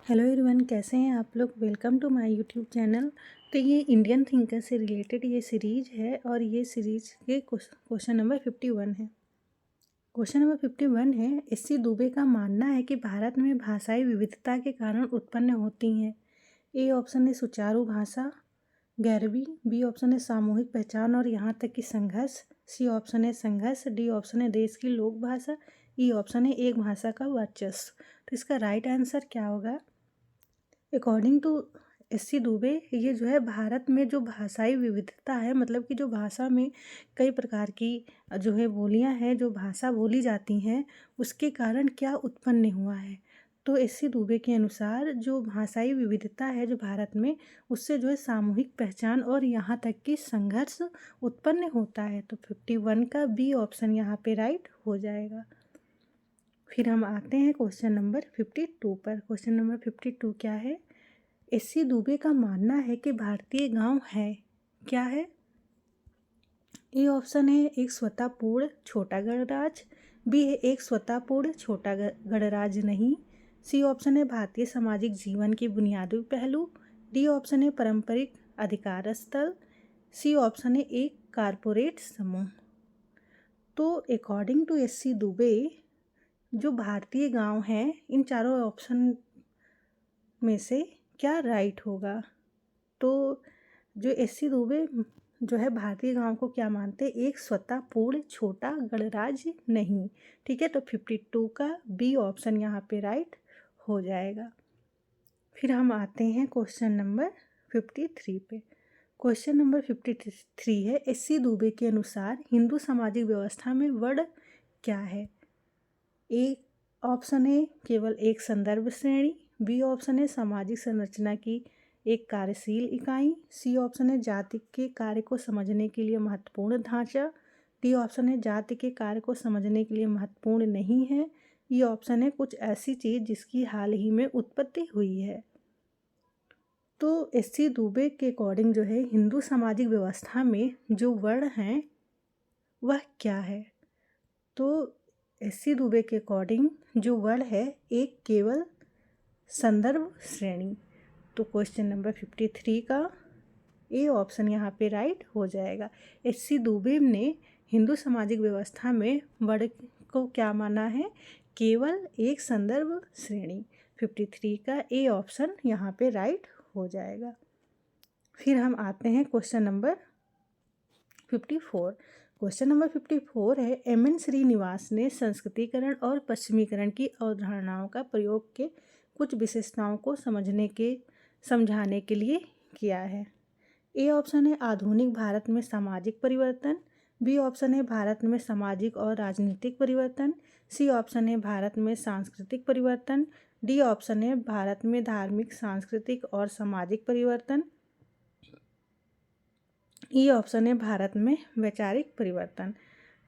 Hello everyone, कैसे हैं आप लोग। Welcome to my YouTube channel. तो ये इंडियन थिंकर से रिलेटेड ये सीरीज है और ये सीरीज के क्वेश्चन नंबर 51 है। क्वेश्चन नंबर 51 है, एस.सी. दुबे का मानना है कि भारत में भाषाई विविधता के कारण उत्पन्न होती हैं। ए ऑप्शन है सुचारू भाषा, गैरवी। बी ऑप्शन है सामूहिक पहचान और यहाँ तक कि संघर्ष। सी ऑप्शन है संघर्ष। डी ऑप्शन है देश की लोक भाषा। ई ऑप्शन है एक भाषा का वर्चस्व। तो इसका राइट आंसर क्या होगा? According to SC. दुबे, ये जो है भारत में जो भाषाई विविधता है, मतलब कि जो भाषा में कई प्रकार की जो है बोलियां हैं, जो भाषा बोली जाती हैं, उसके कारण क्या उत्पन्न हुआ है। तो एस.सी. दुबे के अनुसार जो भाषाई विविधता है जो भारत में, उससे जो है सामूहिक पहचान और यहाँ तक कि संघर्ष उत्पन्न होता है। तो 51 का बी ऑप्शन यहाँ पे राइट हो जाएगा। फिर हम आते हैं क्वेश्चन नंबर 52 पर। क्वेश्चन नंबर 52 क्या है? एस.सी. दुबे का मानना है कि भारतीय गांव है, क्या है? ए ऑप्शन है एक स्वतःपूर्ण छोटा गणराज्य। बी है एक स्वतःपूर्ण छोटा गणराज्य नहीं। सी ऑप्शन है भारतीय सामाजिक जीवन के बुनियादी पहलू। डी ऑप्शन है पारंपरिक अधिकार स्थल। सी ऑप्शन है एक कारपोरेट समूह। तो अकॉर्डिंग टू एस.सी. दुबे, जो भारतीय गांव हैं, इन चारों ऑप्शन में से क्या राइट होगा? तो जो एस.सी. दुबे जो है भारतीय गांव को क्या मानते हैं? एक स्वतःपूर्ण छोटा गणराज्य नहीं। ठीक है, तो 52 का बी ऑप्शन यहाँ पे राइट हो जाएगा। फिर हम आते हैं क्वेश्चन नंबर 53 पे। क्वेश्चन नंबर 53 है, एस.सी. दुबे के अनुसार हिंदू सामाजिक व्यवस्था में वर्ण क्या है? एक ऑप्शन है केवल एक संदर्भ श्रेणी। बी ऑप्शन है सामाजिक संरचना की एक कार्यशील इकाई। सी ऑप्शन है जाति के कार्य को समझने के लिए महत्वपूर्ण ढांचा। डी ऑप्शन है जाति के कार्य को समझने के लिए महत्वपूर्ण नहीं है। ये ऑप्शन है कुछ ऐसी चीज़ जिसकी हाल ही में उत्पत्ति हुई है। तो एस.सी. दुबे के अकॉर्डिंग जो है हिंदू सामाजिक व्यवस्था में जो वर्ण हैं वह क्या है? तो एस.सी. दुबे के अकॉर्डिंग जो वर्ण है एक केवल संदर्भ श्रेणी। तो क्वेश्चन नंबर 53 का ए ऑप्शन यहाँ पे राइट हो जाएगा। एस.सी. दुबे ने हिंदू सामाजिक व्यवस्था में वर्ण को क्या माना है? केवल एक संदर्भ श्रेणी। 53 का ए ऑप्शन यहाँ पे राइट हो जाएगा। फिर हम आते हैं क्वेश्चन नंबर 54। क्वेश्चन नंबर 54 है, एम.एन. श्रीनिवास ने संस्कृतिकरण और पश्चिमीकरण की अवधारणाओं का प्रयोग के कुछ विशेषताओं को समझाने के लिए किया है। ए ऑप्शन है आधुनिक भारत में सामाजिक परिवर्तन। बी ऑप्शन है भारत में सामाजिक और राजनीतिक परिवर्तन। सी ऑप्शन है भारत में सांस्कृतिक परिवर्तन। डी ऑप्शन है भारत में धार्मिक, सांस्कृतिक और सामाजिक परिवर्तन। ई ऑप्शन है भारत में वैचारिक परिवर्तन।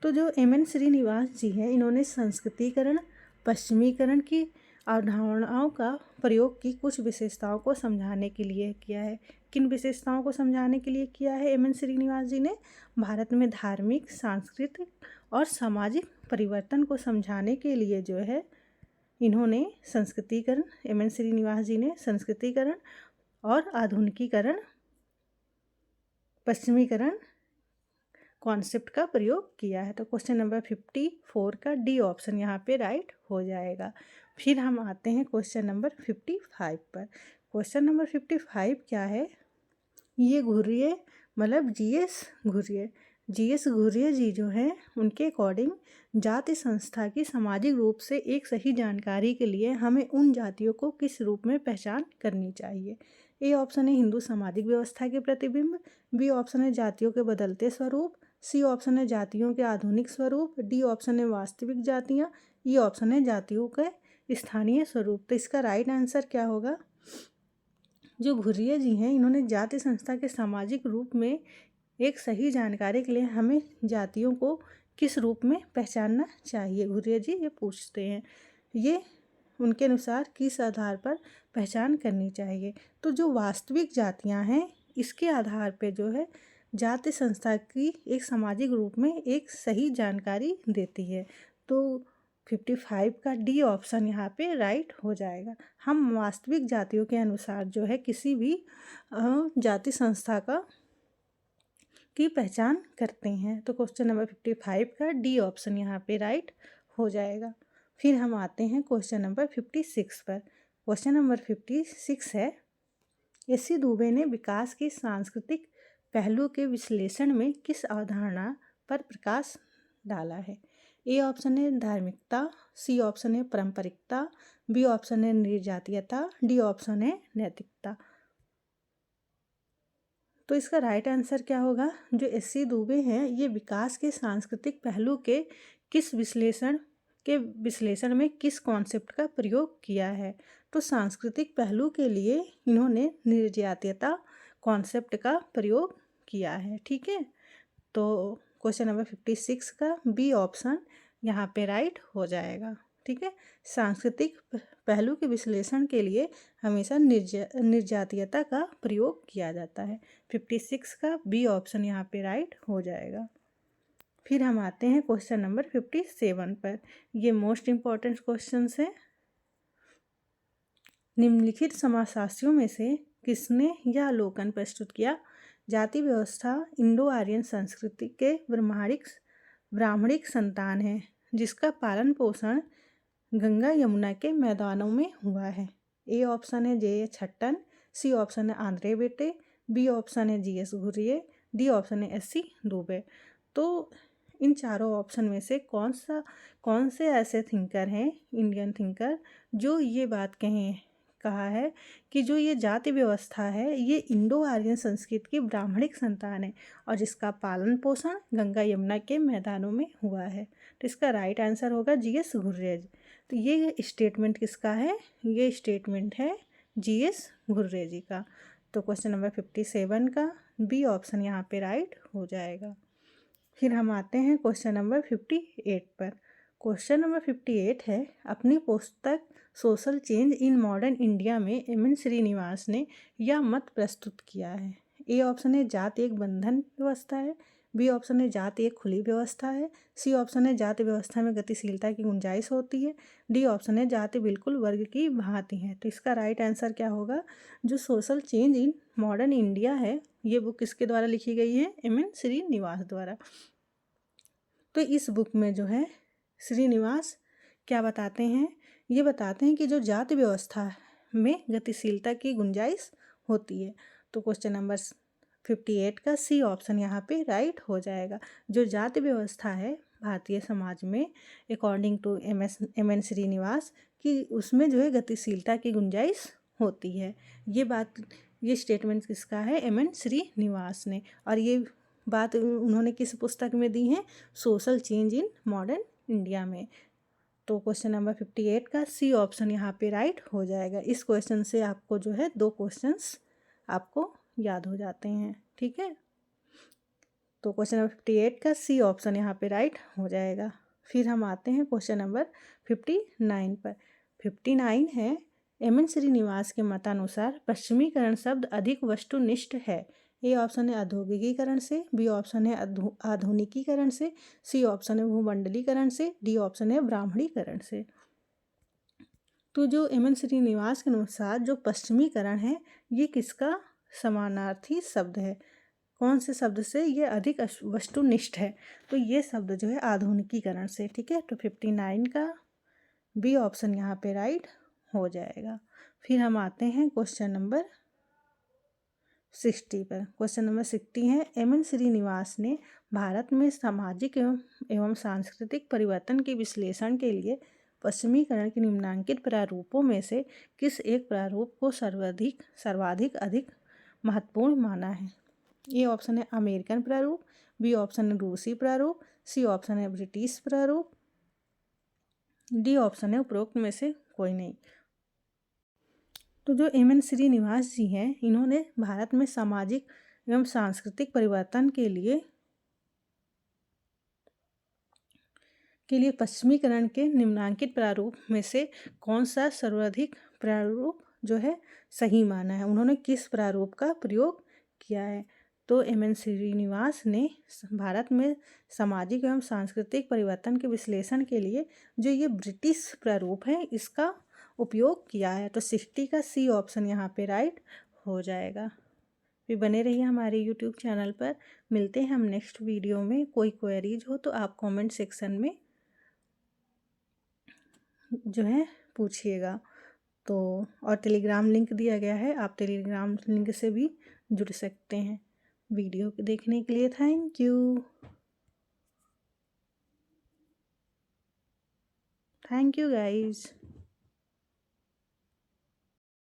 तो जो एम.एन. श्रीनिवास जी हैं, इन्होंने संस्कृतिकरण, पश्चिमीकरण की अवधारणाओं का प्रयोग की कुछ विशेषताओं को समझाने के लिए किया है। किन विशेषताओं को समझाने के लिए किया है एम.एन. श्रीनिवास जी ने? भारत में धार्मिक, सांस्कृतिक और सामाजिक परिवर्तन को समझाने के लिए जो है इन्होंने संस्कृतिकरण, एम.एन. श्रीनिवास जी ने संस्कृतिकरण और आधुनिकीकरण, पश्चिमीकरण कॉन्सेप्ट का प्रयोग किया है। तो क्वेश्चन नंबर 54 का डी ऑप्शन यहाँ पे राइट हो जाएगा। फिर हम आते हैं क्वेश्चन नंबर 55 पर। क्वेश्चन नंबर 55 क्या है? ये घुर्ये मतलब जी.एस. घुर्ये जी जो हैं, उनके अकॉर्डिंग जाति संस्था की सामाजिक रूप से एक सही जानकारी के लिए हमें उन जातियों को किस रूप में पहचान करनी चाहिए? ए ऑप्शन है हिंदू सामाजिक व्यवस्था के प्रतिबिंब। बी ऑप्शन है जातियों के बदलते स्वरूप। सी ऑप्शन है जातियों के आधुनिक स्वरूप। डी ऑप्शन है वास्तविक जातियाँ। ई ऑप्शन है जातियों के स्थानीय स्वरूप। तो इसका राइट आंसर क्या होगा? जो घुर्ये जी हैं, इन्होंने जाति संस्था के सामाजिक रूप में एक सही जानकारी के लिए हमें जातियों को किस रूप में पहचानना चाहिए, घुर्ये जी ये पूछते हैं। ये उनके अनुसार किस आधार पर पहचान करनी चाहिए? तो जो वास्तविक जातियां हैं, इसके आधार पे जो है जाति संस्था की एक सामाजिक रूप में एक सही जानकारी देती है। तो 55 का डी ऑप्शन यहाँ पे राइट हो जाएगा। हम वास्तविक जातियों के अनुसार जो है किसी भी जाति संस्था का की पहचान करते हैं। तो क्वेश्चन नंबर 55 का डी ऑप्शन यहाँ पे राइट हो जाएगा। फिर हम आते हैं क्वेश्चन नंबर 56 पर। क्वेश्चन नंबर 56 है, एस.सी. दुबे ने विकास के सांस्कृतिक पहलू के विश्लेषण में किस अवधारणा पर प्रकाश डाला है? ए ऑप्शन है धार्मिकता, सी ऑप्शन है पारंपरिकता, बी ऑप्शन है निर्जातीयता, डी ऑप्शन है नैतिकता। तो इसका राइट आंसर क्या होगा? जो एस.सी. दुबे हैं ये विकास के सांस्कृतिक पहलू के विश्लेषण में किस कॉन्सेप्ट का प्रयोग किया है? तो सांस्कृतिक पहलू के लिए इन्होंने निर्जातीयता कॉन्सेप्ट का प्रयोग किया है। ठीक है, तो क्वेश्चन नंबर 56 का बी ऑप्शन यहाँ पे राइट हो जाएगा। ठीक है, सांस्कृतिक पहलू के विश्लेषण के लिए हमेशा निर्जातीयता का प्रयोग किया जाता है। 56 का बी ऑप्शन यहाँ पे राइट हो जाएगा। फिर हम आते हैं क्वेश्चन नंबर 57 पर। ये मोस्ट इम्पॉर्टेंट क्वेश्चन है। निम्नलिखित समाजशास्त्रियों में से किसने यह अवलोकन प्रस्तुत किया? जाति व्यवस्था इंडो आर्यन संस्कृति के ब्राह्मणिक संतान है जिसका पालन पोषण गंगा यमुना के मैदानों में हुआ है। ए ऑप्शन है जे छट्टन, सी ऑप्शन है आंद्रे बेटे, बी ऑप्शन है जीएस घुर्ये, डी ऑप्शन है एस.सी. दुबे। तो इन चारों ऑप्शन में से कौन से ऐसे थिंकर हैं, इंडियन थिंकर, जो ये बात कहा है कि जो ये जाति व्यवस्था है ये इंडो आर्यन संस्कृति की ब्राह्मणिक संतान है और जिसका पालन पोषण गंगा यमुना के मैदानों में हुआ है। तो इसका राइट आंसर होगा जीएस घुर्ये। तो ये स्टेटमेंट किसका है? ये स्टेटमेंट है जीएस घुर्ये जी का। तो क्वेश्चन नंबर 57 का बी ऑप्शन यहाँ पे राइट हो जाएगा। फिर हम आते हैं क्वेश्चन नंबर 58 पर। क्वेश्चन नंबर 58 है, अपनी पुस्तक social change in modern India में एम.एन. श्रीनिवास ने यह मत प्रस्तुत किया है। ए ऑप्शन है जाति एक बंधन व्यवस्था है, बी ऑप्शन है जाति एक खुली व्यवस्था है, सी ऑप्शन है जाति व्यवस्था में गतिशीलता की गुंजाइश होती है, डी ऑप्शन है जाति बिल्कुल वर्ग की भांति है। तो इसका राइट आंसर क्या होगा? जो social change in modern India है ये बुक किसके द्वारा लिखी गई है? एम.एन. श्रीनिवास द्वारा। तो इस बुक में जो है श्रीनिवास क्या बताते हैं? ये बताते हैं कि जो जाति व्यवस्था में गतिशीलता की गुंजाइश होती है। तो क्वेश्चन नंबर 58 का सी ऑप्शन यहाँ पे राइट हो जाएगा। जो जाति व्यवस्था है भारतीय समाज में अकॉर्डिंग टू एम.एन. श्रीनिवास कि उसमें जो है गतिशीलता की गुंजाइश होती है। ये स्टेटमेंट किसका है? एम.एन. श्रीनिवास ने। और ये बात उन्होंने किस पुस्तक में दी है? Social change in modern India में। तो क्वेश्चन नंबर 58 का सी ऑप्शन यहाँ पे राइट हो जाएगा। इस क्वेश्चन से आपको जो है 2 क्वेश्चंस आपको याद हो जाते हैं। ठीक है, तो क्वेश्चन नंबर 58 का सी ऑप्शन यहाँ पे राइट हो जाएगा। फिर हम आते हैं क्वेश्चन नंबर 59 पर। 59 है, एम.एन. श्रीनिवास के मतानुसार पश्चिमीकरण शब्द अधिक वस्तुनिष्ठ है। ए ऑप्शन है औद्योगिकीकरण से, बी ऑप्शन है आधुनिकीकरण से, सी ऑप्शन है भूमंडलीकरण से, डी ऑप्शन है ब्राह्मणीकरण से। तो जो एम.एन. श्रीनिवास के अनुसार जो पश्चिमीकरण है ये किसका समानार्थी शब्द है? कौन से शब्द से? ये अधिक वस्तुनिष्ठ है। तो ये शब्द जो है आधुनिकीकरण से। ठीक है, तो 59 का बी ऑप्शन यहाँ पे राइट हो जाएगा। फिर हम आते हैं क्वेश्चन नंबर 60 पर। क्वेश्चन नंबर 60 है, एम.एन. श्रीनिवास ने भारत में सामाजिक एवं सांस्कृतिक परिवर्तन के विश्लेषण के लिए पश्चिमीकरण के निम्नांकित प्रारूपों में से किस एक प्रारूप को सर्वाधिक अधिक महत्वपूर्ण माना है? ए ऑप्शन है अमेरिकन प्रारूप, बी ऑप्शन है रूसी प्रारूप, सी ऑप्शन है ब्रिटिश प्रारूप, डी ऑप्शन है उपरोक्त में से कोई नहीं। तो जो एम.एन. श्रीनिवास जी हैं इन्होंने भारत में सामाजिक एवं सांस्कृतिक परिवर्तन के लिए पश्चिमीकरण के निम्नांकित प्रारूप में से कौन सा सर्वाधिक प्रारूप जो है सही माना है? उन्होंने किस प्रारूप का प्रयोग किया है? तो एम.एन. श्रीनिवास ने भारत में सामाजिक एवं सांस्कृतिक परिवर्तन के विश्लेषण के लिए जो ये ब्रिटिश प्रारूप है इसका उपयोग किया है। तो 60 का सी ऑप्शन यहाँ पे राइट हो जाएगा। फिर बने रहिए हमारे यूट्यूब चैनल पर। मिलते हैं हम नेक्स्ट वीडियो में। कोई क्वेरीज हो तो आप कमेंट सेक्शन में जो है पूछिएगा। तो और टेलीग्राम लिंक दिया गया है, आप टेलीग्राम लिंक से भी जुड़ सकते हैं। वीडियो देखने के लिए thank you. Thank you guys.